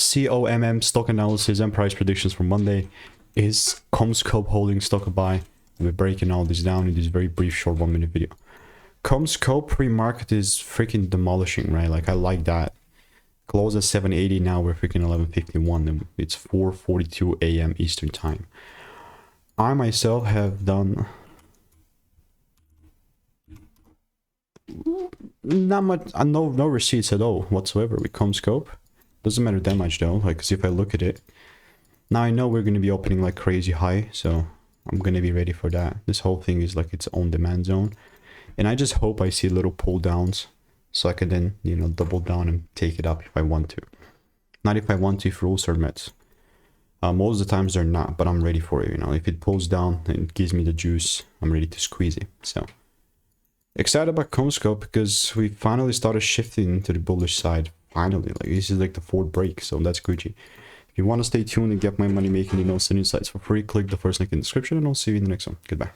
COMM stock analysis and price predictions for Monday. Is Commscope Holding stock a buy? We're breaking all this down in this very brief short 1 minute video. Commscope pre-market is freaking demolishing, right? Like, I like that. Close at 780, now we're freaking 1151 and it's 4:42 a.m. Eastern time. I myself have done not much, no receipts at all whatsoever with Commscope. Doesn't matter that much though, like, cause if I look at it, now I know we're gonna be opening like crazy high, so I'm gonna be ready for that. This whole thing is like its own demand zone, and I just hope I see little pull downs, so I can then, you know, double down and take it up if I want to. Not if I want to for all certain. Most of the times they're not, but I'm ready for it. You know, if it pulls down and it gives me the juice, I'm ready to squeeze it. So excited about Commscope because we finally started shifting to the bullish side. Finally, like, this is like the fourth break, so that's Gucci. If you want to stay tuned and get my money making, you know, insights for free, click the first link in the description, and I'll see you in the next one. Goodbye.